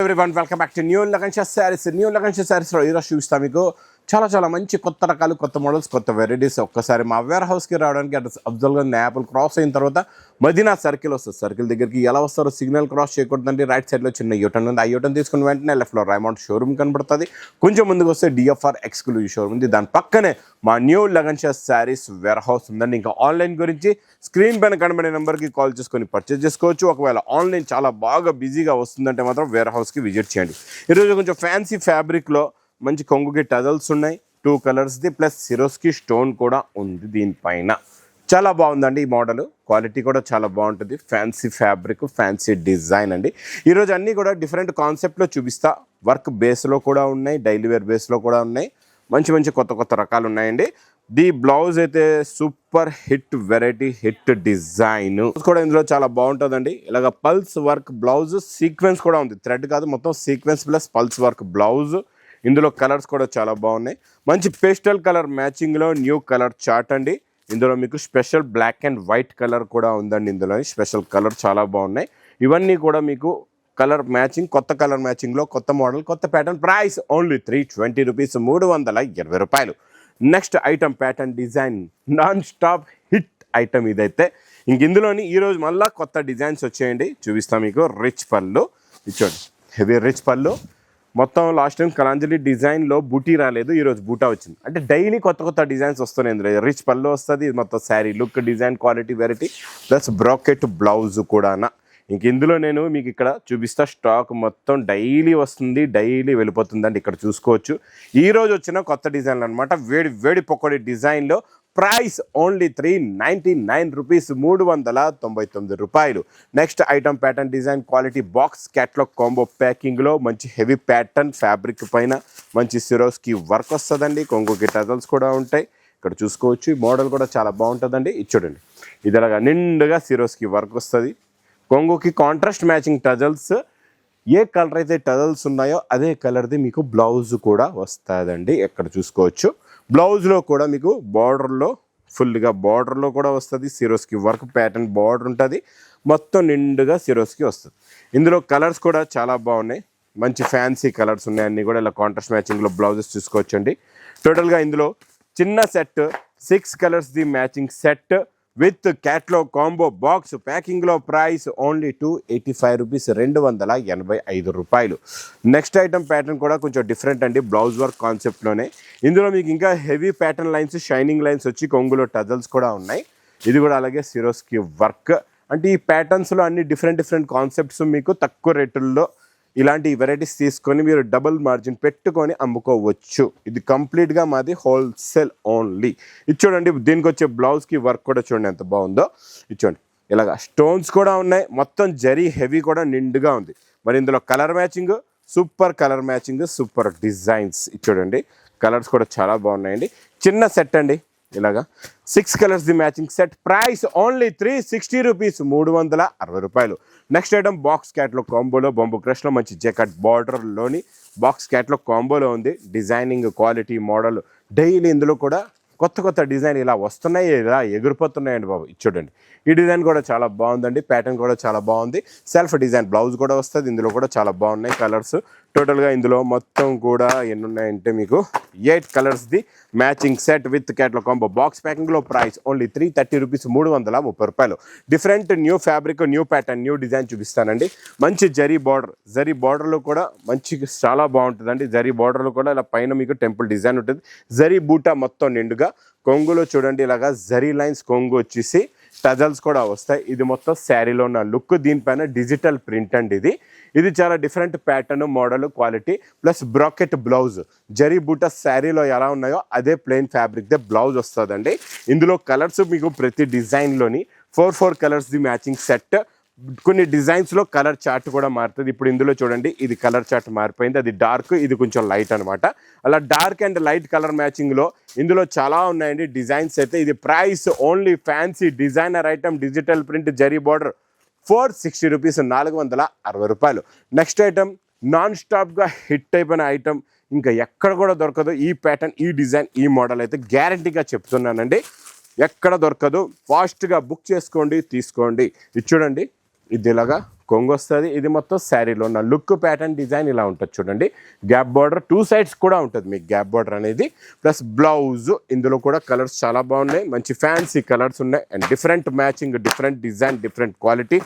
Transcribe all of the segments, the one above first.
everyone, welcome back to New Lagansha Sarees. New Lagansha Sarees లో ఈరోజు చూపిస్తా మీకు చాలా మంచి కొత్త రకాలు, కొత్త మోడల్స్, కొత్త వెరైటీస్. ఒక్కసారి మా వేర్ హౌస్కి రావడానికి అడ్రస్ అఫ్జల్గా యాపిల్ క్రాస్ అయిన తర్వాత మదీనా సర్కిల్ వస్తుంది. సర్కిల్ దగ్గరికి ఎలా వస్తారో సిగ్నల్ క్రాస్ చేయకూడదండి. రైట్ సైడ్లో చిన్న యూటర్న్ ఉంది. ఆ యూటర్న్ తీసుకుని వెంటనే లెఫ్ట్లో రైమౌంట్ షోరూమ్ కనబడుతుంది. కొంచెం ముందుకు వస్తే డిఎఫ్ఆర్ ఎక్స్క్లూజివ్ షోరూమ్ ఉంది. దాని పక్కనే మా న్యూ లగన్షా శారీస్ వేర్ హౌస్ ఉందండి. ఇంకా ఆన్లైన్ గురించి స్క్రీన్ పైన కనబడే నెంబర్కి కాల్ చేసుకొని పర్చేజ్ చేసుకోవచ్చు. ఒకవేళ ఆన్లైన్ చాలా బాగా బిజీగా వస్తుందంటే మాత్రం వేర్ హౌస్కి విజిట్ చేయండి. ఈరోజు కొంచెం ఫ్యాన్సీ ఫ్యాబ్రిక్లో మంచి కొంగుకి టజల్స్ ఉన్నాయి. 2 కలర్స్ది ప్లస్ సిరోస్కి స్టోన్ కూడా ఉంది. దీనిపైన చాలా బాగుందండి. ఈ మోడల్ క్వాలిటీ కూడా చాలా బాగుంటుంది. ఫ్యాన్సీ ఫ్యాబ్రిక్, ఫ్యాన్సీ డిజైన్ అండి. ఈరోజు అన్నీ కూడా డిఫరెంట్ కాన్సెప్ట్లో చూపిస్తా. వర్క్ బేస్లో కూడా ఉన్నాయి, డైలీ వేర్ బేస్లో కూడా ఉన్నాయి. మంచి కొత్త రకాలు ఉన్నాయండి. ది బ్లౌజ్ అయితే super hit variety, hit design కూడా ఇందులో చాలా బాగుంటుందండి. ఇలాగ పల్స్ వర్క్ బ్లౌజ్, సీక్వెన్స్ కూడా ఉంది. థ్రెడ్ కాదు, మొత్తం sequence plus pulse work blouse. ఇందులో కలర్స్ కూడా చాలా బాగున్నాయి. మంచి పేస్టల్ కలర్ మ్యాచింగ్లో న్యూ కలర్ చార్ట్ అండి. ఇందులో మీకు special black and white colour కూడా ఉందండి. ఇందులో స్పెషల్ కలర్ చాలా బాగున్నాయి. ఇవన్నీ కూడా మీకు కలర్ మ్యాచింగ్, కొత్త కలర్ మ్యాచింగ్లో కొత్త మోడల్, కొత్త ప్యాటర్న్. ప్రైస్ ఓన్లీ 320 రూపీస్, 320 రూపాయలు. Next item pattern design non stop hit item ఇదైతే. ఇందులోని ఈరోజు మళ్ళీ కొత్త డిజైన్స్ వచ్చాయండి. చూపిస్తాం మీకు. రిచ్ పళ్ళు ఇచ్చోండి, హెవీ రిచ్ పళ్ళు. మొత్తం లాస్ట్ టైం కలాంజలి డిజైన్లో బూటీ రాలేదు, ఈరోజు బూటా వచ్చింది. అంటే డైలీ కొత్త డిజైన్స్ వస్తున్నాయి. ఇందులో రిచ్ పళ్ళు వస్తుంది. మొత్తం sari look, design, quality, variety plus bracket blouse కూడా. ఇందులో నేను మీకు ఇక్కడ చూపిస్తా. స్టాక్ మొత్తం డైలీ వస్తుంది, డైలీ వెళ్ళిపోతుందండి. ఇక్కడ చూసుకోవచ్చు. ఈరోజు వచ్చిన కొత్త డిజైన్లు అనమాట. వేడి పొక్కడి డిజైన్లో ప్రైస్ ఓన్లీ 399 రూపీస్, 399 రూపాయలు. Next item pattern design quality box catalogue combo ప్యాకింగ్లో మంచి హెవీ ప్యాటర్న్ ఫ్యాబ్రిక్ పైన మంచి సిరోస్కి వర్క్ వస్తుందండి. కొంగుకి టజల్స్ కూడా ఉంటాయి. ఇక్కడ చూసుకోవచ్చు. ఈ మోడల్ కూడా చాలా బాగుంటుందండి. ఇది చూడండి, ఇది అలాగా నిండుగా సిరోస్కి వర్క్ వస్తుంది. కొంగుకి కాంట్రాస్ట్ మ్యాచింగ్ టజల్స్. ఏ కలర్ అయితే టజల్స్ ఉన్నాయో అదే కలర్ది మీకు బ్లౌజ్ కూడా వస్తుందండి. ఇక్కడ చూసుకోవచ్చు. బ్లౌజ్లో కూడా మీకు బార్డర్లో ఫుల్గా బార్డర్లో కూడా వస్తుంది. సిరోస్కి వర్క్ ప్యాటర్న్ బార్డర్ ఉంటుంది. మొత్తం నిండుగా సిరోస్కి వస్తుంది. ఇందులో కలర్స్ కూడా చాలా బాగున్నాయి. మంచి ఫ్యాన్సీ కలర్స్ ఉన్నాయి. అన్నీ కూడా ఇలా కాంట్రాస్ట్ మ్యాచింగ్లో బ్లౌజెస్ చూసుకోవచ్చండి. టోటల్గా ఇందులో చిన్న సెట్ 6 కలర్స్ది matching set with catalogue combo box ప్యాకింగ్లో ప్రైస్ ఓన్లీ 285 రూపీస్, 285 రూపాయలు. నెక్స్ట్ ఐటమ్ ప్యాటర్న్ కూడా కొంచెం డిఫరెంట్ అండి. బ్లౌజ్ వర్క్ కాన్సెప్ట్లోనే. ఇందులో మీకు ఇంకా heavy pattern lines, shining lines వచ్చి కొంగులో టజల్స్ కూడా ఉన్నాయి. ఇది కూడా అలాగే సిరోస్కి వర్క్. అంటే ఈ ప్యాటర్న్స్లో అన్ని డిఫరెంట్ కాన్సెప్ట్స్ మీకు తక్కువ రేటుల్లో ఇలాంటి వెరైటీస్ తీసుకొని మీరు డబుల్ మార్జిన్ పెట్టుకొని అమ్ముకోవచ్చు. ఇది కంప్లీట్గా మాది హోల్సేల్ ఓన్లీ. ఇది చూడండి, దీనికి వచ్చే బ్లౌజ్కి వర్క్ కూడా చూడండి ఎంత బాగుందో. ఇది చూడండి, ఇలాగ స్టోన్స్ కూడా ఉన్నాయి. మొత్తం జరీ హెవీ కూడా నిండుగా ఉంది. మరి ఇందులో colour matching, super colour matching, super designs. ఇది చూడండి, కలర్స్ కూడా చాలా బాగున్నాయండి. చిన్న సెట్ అండి. ఇలాగా 6 colours the matching set. Price only 360 rupees, 360 రూపాయలు. నెక్స్ట్ ఐటమ్ బాక్స్ క్యాట్లో కాంబోలో బొంబు క్రష్లో మంచి జెకట్ బార్డర్లోని బాక్స్ క్యాట్లో కాంబోలో ఉంది. డిజైనింగ్ క్వాలిటీ మోడల్ డైలీ ఇందులో కూడా కొత్త డిజైన్ ఇలా వస్తున్నాయి, ఇలా ఎగిరిపోతున్నాయండి బాబు. ఇది చూడండి, ఈ డిజైన్ కూడా చాలా బాగుందండి. ప్యాటర్న్ కూడా చాలా బాగుంది. సెల్ఫ్ డిజైన్ బ్లౌజ్ కూడా వస్తుంది. ఇందులో కూడా చాలా బాగున్నాయి కలర్స్. టోటల్గా ఇందులో మొత్తం కూడా ఎన్ని ఉన్నాయంటే మీకు 8 కలర్స్ది matching set with catalogue combo box ప్యాకింగ్లో ప్రైస్ ఓన్లీ 330 రూపీస్, 330 రూపాయలు. Different new fabric, new pattern, new design చూపిస్తానండి. మంచి జరీ బార్డర్లో కూడా మంచి చాలా బాగుంటుందండి. జరీ బార్డర్లో కూడా ఇలా పైన మీకు టెంపుల్ డిజైన్ ఉంటుంది. జరీ బూటా మొత్తం నిండుగా. కొంగులో చూడండి ఇలాగా జరీ లైన్స్ కొంగు వచ్చేసి టజల్స్ కూడా వస్తాయి. ఇది మొత్తం శారీలో ఉన్న లుక్. దీనిపైన డిజిటల్ ప్రింట్ అండి. ఇది చాలా different pattern, model, quality plus bracket blouse. Zari బూటా శారీలో ఎలా ఉన్నాయో అదే ప్లెయిన్ ఫ్యాబ్రిక్దే బ్లౌజ్ వస్తుందండి. ఇందులో కలర్స్ మీకు ప్రతి డిజైన్లోని 4 కలర్స్ది మ్యాచింగ్ సెట్. కొన్ని డిజైన్స్లో కలర్ చార్ట్ కూడా మారుతుంది. ఇప్పుడు ఇందులో చూడండి, ఇది కలర్ చార్ట్ మారిపోయింది. అది డార్క్, ఇది కొంచెం లైట్ అనమాట. అలా డార్క్ అండ్ లైట్ కలర్ మ్యాచింగ్లో ఇందులో చాలా ఉన్నాయండి డిజైన్స్ అయితే. ఇది price only fancy designer item digital print zari border 460 rupees, 460 రూపాయలు. నెక్స్ట్ ఐటమ్ నాన్ స్టాప్గా హిట్ అయిపోయిన ఐటమ్, ఇంకా ఎక్కడ కూడా దొరకదు. ఈ ప్యాటర్న్, ఈ డిజైన్, ఈ మోడల్ అయితే గ్యారంటీగా చెప్తున్నానండి, ఎక్కడ దొరకదు. ఫాస్ట్గా బుక్ చేసుకోండి, తీసుకోండి. ఇది చూడండి, ఇది ఇలాగా కొంగు వస్తుంది. ఇది మొత్తం శారీలో ఉన్న లుక్ ప్యాటర్న్ డిజైన్ ఇలా ఉంటుంది చూడండి. గ్యాప్ బార్డర్ 2 సైడ్స్ కూడా ఉంటుంది మీకు గ్యాప్ బార్డర్ అనేది. ప్లస్ బ్లౌజ్ ఇందులో కూడా కలర్స్ చాలా బాగున్నాయి, మంచి ఫ్యాన్సీ కలర్స్ ఉన్నాయి and different matching, different design, different quality.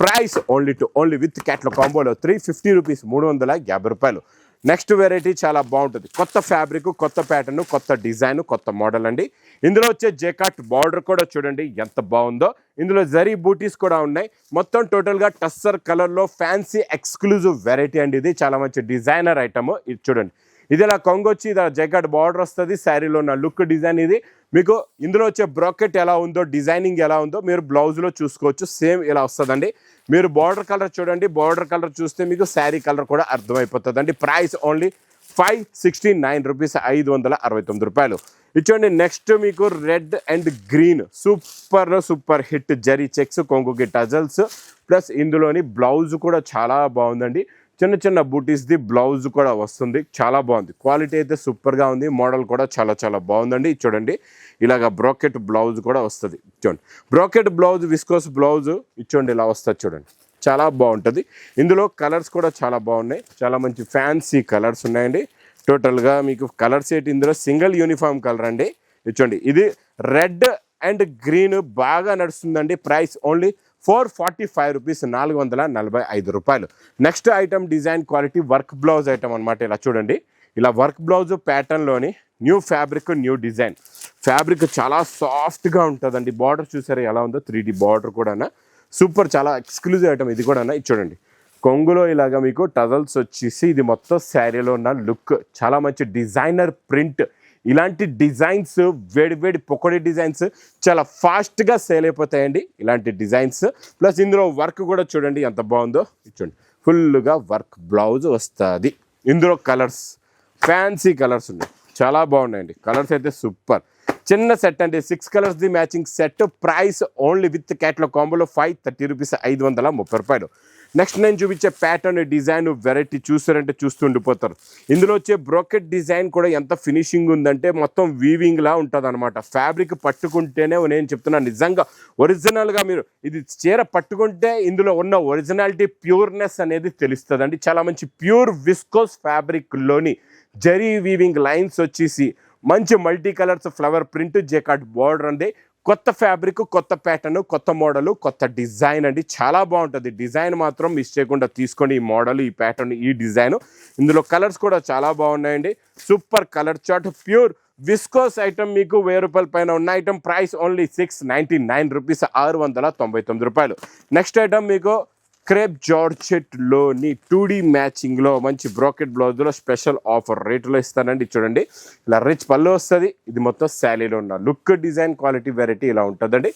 Price only with catalogue కాంబోలో 350 రూపీస్, 350 రూపాయలు. నెక్స్ట్ వెరైటీ చాలా బాగుంటుంది, కొత్త ఫ్యాబ్రిక్, కొత్త ప్యాటర్న్, కొత్త డిజైన్, కొత్త మోడల్ అండి. ఇందులో వచ్చే జేకాట్ బార్డర్ కూడా చూడండి ఎంత బాగుందో. ఇందులో జరీ బూటీస్ కూడా ఉన్నాయి. మొత్తం టోటల్గా టస్సర్ కలర్లో ఫ్యాన్సీ ఎక్స్క్లూజివ్ వెరైటీ అండి. ఇది చాలా మంచి డిజైనర్ ఐటమ్. ఇది చూడండి, ఇది ఇలా కొంగు వచ్చి ఇది జేకాట్ బార్డర్ వస్తుంది. శారీలో ఉన్న లుక్ డిజైన్ ఇది. మీకు ఇందులో వచ్చే బ్రాకెట్ ఎలా ఉందో, డిజైనింగ్ ఎలా ఉందో మీరు బ్లౌజ్లో చూసుకోవచ్చు. సేమ్ ఇలా వస్తుందండి. మీరు బార్డర్ కలర్ చూడండి, బార్డర్ కలర్ చూస్తే మీకు శారీ కలర్ కూడా అర్థమైపోతుంది అండి. ప్రైస్ ఓన్లీ 569 రూపీస్, 569 రూపాయలు. ఇచ్చోండి. నెక్స్ట్ మీకు red and green super hit zari checks, కొంగుకి టజల్స్, ప్లస్ ఇందులోని బ్లౌజ్ కూడా చాలా బాగుందండి. చిన్న బూటీస్ది బ్లౌజ్ కూడా వస్తుంది, చాలా బాగుంది. క్వాలిటీ అయితే సూపర్గా ఉంది. మోడల్ కూడా చాలా బాగుందండి. చూడండి, ఇలాగ బ్రాకెట్ బ్లౌజ్ కూడా వస్తుంది. చూడండి, బ్రాకెట్ బ్లౌజ్, విస్కోస్ బ్లౌజ్ ఇచ్చోండి ఇలా వస్తుంది చూడండి, చాలా బాగుంటుంది. ఇందులో కలర్స్ కూడా చాలా బాగున్నాయి, చాలా మంచి ఫ్యాన్సీ కలర్స్ ఉన్నాయండి. టోటల్గా మీకు కలర్స్ ఏంటి, ఇందులో సింగిల్ యూనిఫామ్ కలర్ అండి. ఇచ్చోండి, ఇది రెడ్ అండ్ గ్రీన్ బాగా నడుస్తుందండి. ప్రైస్ ఓన్లీ 445 రూపీస్, 445 రూపాయలు. Next item design quality work blouse item అనమాట. ఇలా చూడండి, ఇలా వర్క్ బ్లౌజ్ ప్యాటర్న్లోని new fabric, new design. Fabric చాలా సాఫ్ట్గా ఉంటుందండి. బార్డర్ చూసారా ఎలా ఉందో, 3D బార్డర్ కూడా సూపర్, చాలా ఎక్స్క్లూజివ్ ఐటమ్ ఇది కూడా. ఇది చూడండి, కొంగులో ఇలాగా మీకు టజల్స్ వచ్చేసి ఇది మొత్తం శారీలో ఉన్న లుక్, చాలా మంచి డిజైనర్ ప్రింట్. ఇలాంటి డిజైన్స్, వేడి పొకడి డిజైన్స్ చాలా ఫాస్ట్గా సేల్ అయిపోతాయండి ఇలాంటి డిజైన్స్. ప్లస్ ఇందులో వర్క్ కూడా చూడండి ఎంత బాగుందో. చూడండి, ఫుల్గా వర్క్ బ్లౌజ్ వస్తుంది. ఇందులో కలర్స్ ఫ్యాన్సీ కలర్స్ ఉన్నాయి, చాలా బాగున్నాయండి. కలర్స్ అయితే సూపర్. చిన్న సెట్ అండి, 6 కలర్స్ది matching set. Price only with catalogue కాంబోలో 530 రూపీస్, 530 రూపాయలు. నెక్స్ట్ నేను చూపించే ప్యాటర్న్, డిజైన్, వెరైటీ చూస్తారంటే చూస్తుండిపోతారు. ఇందులో వచ్చే బ్రోకెట్ డిజైన్ కూడా ఎంత ఫినిషింగ్ ఉందంటే మొత్తం వీవింగ్లా ఉంటుంది అనమాట. ఫ్యాబ్రిక్ పట్టుకుంటేనే నేను చెప్తున్నా, నిజంగా ఒరిజినల్గా మీరు ఇది చీర పట్టుకుంటే ఇందులో ఉన్న ఒరిజినాలిటీ, ప్యూర్నెస్ అనేది తెలుస్తుందండి. చాలా మంచి ప్యూర్ విస్కోస్ ఫ్యాబ్రిక్లోని జరీ వీవింగ్ లైన్స్ వచ్చేసి మంచి multi colours flower print, jacquard border అండి. కొత్త ఫ్యాబ్రిక్, కొత్త ప్యాటర్న్, కొత్త మోడల్, కొత్త డిజైన్ అండి. చాలా బాగుంటుంది. డిజైన్ మాత్రం మిస్ చేయకుండా తీసుకోండి. ఈ మోడల్, ఈ ప్యాటర్న్, ఈ డిజైన్. ఇందులో కలర్స్ కూడా చాలా బాగున్నాయండి. Super colour chart, pure viscose item. మీకు 1000 రూపాయల పైన ఉన్న ఐటమ్. ప్రైస్ ఓన్లీ 699 రూపీస్, 699 రూపాయలు. నెక్స్ట్ ఐటమ్ మీకు క్రేప్ జార్జెట్లోని 2D మ్యాచింగ్లో మంచి బ్రాకెట్ బ్లౌజ్లో స్పెషల్ ఆఫర్ రేట్లో ఇస్తానండి. చూడండి, ఇలా రిచ్ పళ్ళు వస్తుంది. ఇది మొత్తం శారీలో ఉన్న లుక్, డిజైన్, క్వాలిటీ, వెరైటీ ఇలా ఉంటుందండి.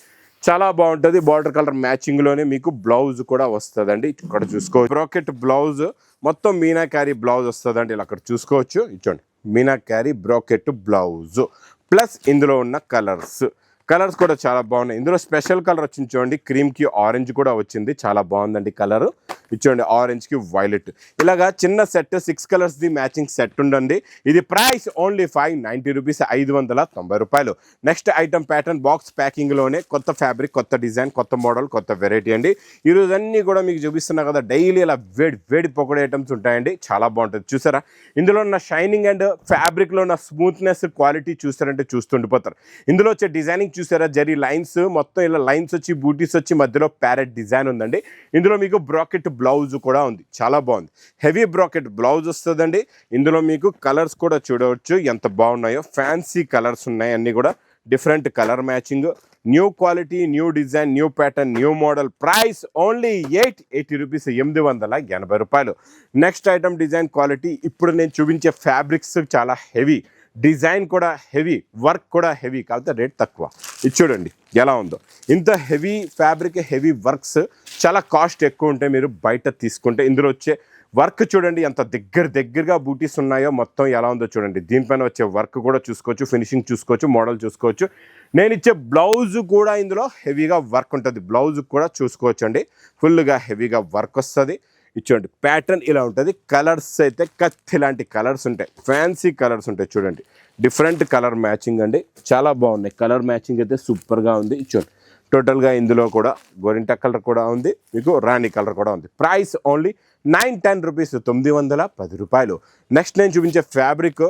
చాలా బాగుంటుంది. బార్డర్ కలర్ మ్యాచింగ్లోనే మీకు బ్లౌజ్ కూడా వస్తుందండి. ఇక్కడ చూసుకోవచ్చు, బ్రాకెట్ బ్లౌజ్ మొత్తం మీనాకారీ బ్లౌజ్ వస్తుందండి. ఇలా అక్కడ చూసుకోవచ్చు. ఇచ్చోండి, మీనాకారీ బ్రాకెట్ బ్లౌజ్. ప్లస్ ఇందులో ఉన్న కలర్స్ కూడా చాలా బాగున్నాయి. ఇందులో స్పెషల్ కలర్ వచ్చింది చూడండి, క్రీమ్కి ఆరెంజ్ కూడా వచ్చింది, చాలా బాగుందండి కలర్. ఇచ్చోండి, ఆరెంజ్కి వైలెట్. ఇలాగా చిన్న సెట్ 6 కలర్స్ది మ్యాచింగ్ సెట్ ఉండండి. ఇది ప్రైస్ ఓన్లీ 590 రూపీస్, 590 రూపాయలు. నెక్స్ట్ ఐటమ్ ప్యాటర్న్ బాక్స్ ప్యాకింగ్లోనే కొత్త ఫ్యాబ్రిక్, కొత్త డిజైన్, కొత్త మోడల్, కొత్త వెరైటీ అండి. ఈరోజు అన్నీ కూడా మీకు చూపిస్తున్నా కదా, డైలీ ఇలా వేడి పొగడే ఐటమ్స్ ఉంటాయండి. చాలా బాగుంటుంది. చూసారా, ఇందులో ఉన్న షైనింగ్ అండ్ ఫ్యాబ్రిక్లో ఉన్న స్మూత్నెస్, క్వాలిటీ చూస్తారంటే చూస్తుండిపోతారు. ఇందులో వచ్చే డిజైనింగ్ చూసారా, జరీ లైన్స్ మొత్తం ఇలా లైన్స్ వచ్చి, బూటీస్ వచ్చి, మధ్యలో ప్యారెట్ డిజైన్ ఉందండి. ఇందులో మీకు బ్రాకెట్ బ్లౌజ్ కూడా ఉంది, చాలా బాగుంది. హెవీ బ్రాకెట్ బ్లౌజ్ వస్తుందండి. ఇందులో మీకు కలర్స్ కూడా చూడవచ్చు ఎంత బాగున్నాయో. ఫ్యాన్సీ కలర్స్ ఉన్నాయి, అన్నీ కూడా different colour matching. New quality, new design, new pattern, new model. Price only 880 rupees, 880 రూపాయలు. Next item design quality. ఇప్పుడు నేను చూపించే ఫ్యాబ్రిక్స్ చాలా హెవీ, డిజైన్ కూడా హెవీ, వర్క్ కూడా హెవీ, కాకపోతే రేట్ తక్కువ. ఇది చూడండి ఎలా ఉందో. ఇంత హెవీ ఫ్యాబ్రిక్, హెవీ వర్క్స్ చాలా కాస్ట్ ఎక్కువ ఉంటాయి మీరు బయట తీసుకుంటే. ఇందులో వచ్చే వర్క్ చూడండి ఎంత దగ్గరగా బూటీస్ ఉన్నాయో, మొత్తం ఎలా ఉందో చూడండి. దీనిపైన వచ్చే వర్క్ కూడా చూసుకోవచ్చు, ఫినిషింగ్ చూసుకోవచ్చు, మోడల్ చూసుకోవచ్చు. నేను ఇచ్చే బ్లౌజ్ కూడా ఇందులో హెవీగా వర్క్ ఉంటుంది. బ్లౌజ్ కూడా చూసుకోవచ్చు అండి, ఫుల్గా హెవీగా వర్క్ వస్తుంది. ఇచ్చోండి, ప్యాటర్న్ ఇలా ఉంటుంది. కలర్స్ అయితే కత్తి లాంటి కలర్స్ ఉంటాయి, ఫ్యాన్సీ కలర్స్ ఉంటాయి. చూడండి, డిఫరెంట్ కలర్ మ్యాచింగ్ అండి, చాలా బాగున్నాయి. కలర్ మ్యాచింగ్ అయితే సూపర్గా ఉంది. ఇచ్చోండి, టోటల్గా ఇందులో కూడా గోరింట కలర్ కూడా ఉంది, మీకు రాణి కలర్ కూడా ఉంది. ప్రైస్ ఓన్లీ 910 రూపీస్, 910 రూపాయలు. నెక్స్ట్ నేను చూపించే ఫ్యాబ్రిక్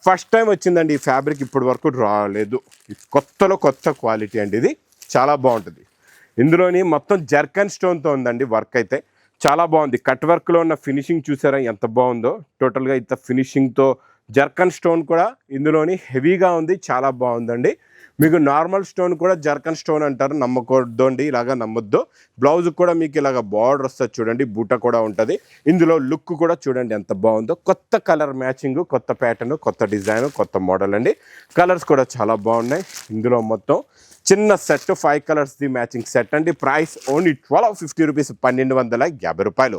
ఫస్ట్ టైం వచ్చిందండి. ఈ ఫ్యాబ్రిక్ ఇప్పటి వరకు రాలేదు, కొత్తలో కొత్త క్వాలిటీ అండి. ఇది చాలా బాగుంటుంది. ఇందులోని మొత్తం జర్కన్ స్టోన్తో ఉందండి వర్క్ అయితే చాలా బాగుంది. కట్ వర్క్లో ఉన్న ఫినిషింగ్ చూసారా ఎంత బాగుందో. టోటల్గా ఇంత ఫినిషింగ్తో జర్కన్ స్టోన్ కూడా ఇందులోని హెవీగా ఉంది, చాలా బాగుందండి. మీకు నార్మల్ స్టోన్ కూడా జర్కన్ స్టోన్ అంటారు, నమ్మకూడదండి, ఇలాగా నమ్మొద్దు. బ్లౌజ్ కూడా మీకు ఇలాగ బార్డర్ వస్తుంది చూడండి, బూట కూడా ఉంటుంది. ఇందులో లుక్ కూడా చూడండి ఎంత బాగుందో. కొత్త కలర్ మ్యాచింగ్, కొత్త ప్యాటర్న్, కొత్త డిజైన్, కొత్త మోడల్ అండి. కలర్స్ కూడా చాలా బాగున్నాయి. ఇందులో మొత్తం చిన్న సెట్ 5 కలర్స్ది మ్యాచింగ్ సెట్ అండి. ప్రైస్ ఓన్లీ 1250 రూపీస్, 1250 రూపాయలు.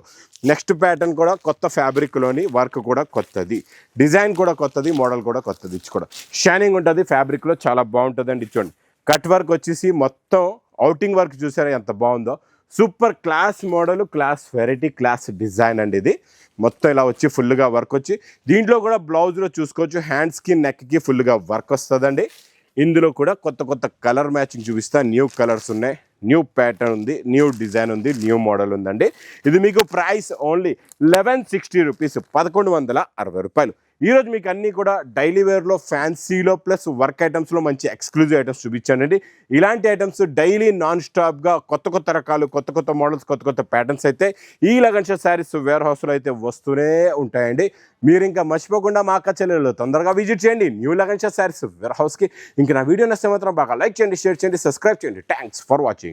నెక్స్ట్ ప్యాటర్న్ కూడా కొత్త ఫ్యాబ్రిక్లోని వర్క్ కూడా కొత్తది, డిజైన్ కూడా కొత్తది, మోడల్ కూడా కొత్తది. ఇచ్చి కూడా షైనింగ్ ఉంటుంది ఫ్యాబ్రిక్లో, చాలా బాగుంటుందండి. చూడండి కట్ వర్క్ వచ్చేసి మొత్తం అవుటింగ్ వర్క్ చూసారా ఎంత బాగుందో. Super class modal, class variety, class design అండి. ఇది మొత్తం ఇలా వచ్చి ఫుల్గా వర్క్ వచ్చి దీంట్లో కూడా బ్లౌజ్లో చూసుకోవచ్చు, హ్యాండ్స్కి నెక్కి ఫుల్గా వర్క్ వస్తుందండి. ఇందులో కూడా కొత్త కొత్త కలర్ మ్యాచింగ్ చూపిస్తా. న్యూ కలర్స్ ఉన్నాయి, న్యూ ప్యాటర్న్ ఉంది, న్యూ డిజైన్ ఉంది, న్యూ మోడల్ ఉందండి. ఇది మీకు ప్రైస్ ఓన్లీ 1160 రూపీస్, 1160 రూపాయలు. ఈరోజు మీకు అన్నీ కూడా డైలీ వేర్లో, ఫ్యాన్సీలో ప్లస్ వర్క్ ఐటమ్స్లో మంచి ఎక్స్క్లూజివ్ ఐటమ్స్ చూపించానండి. ఇలాంటి ఐటమ్స్ డైలీ నాన్ స్టాప్గా కొత్త కొత్త రకాలు, కొత్త కొత్త మోడల్స్, కొత్త కొత్త ప్యాటర్న్స్ అయితే ఈ లగన్ షో శారీస్ వేర్ హౌస్లో అయితే వస్తూనే ఉంటాయండి. మీరు ఇంకా మర్చిపోకుండా మా అక్క చెల్లెలు తొందరగా విజిట్ చేయండి న్యూ లగన్ షో శారీస్ వేర్ హౌస్కి. ఇంకా నా వీడియో నచ్చితే మాత్రం బాగా లైక్ చేయండి, షేర్ చేయండి, సబ్స్క్రైబ్ చేయండి. Thanks for watching.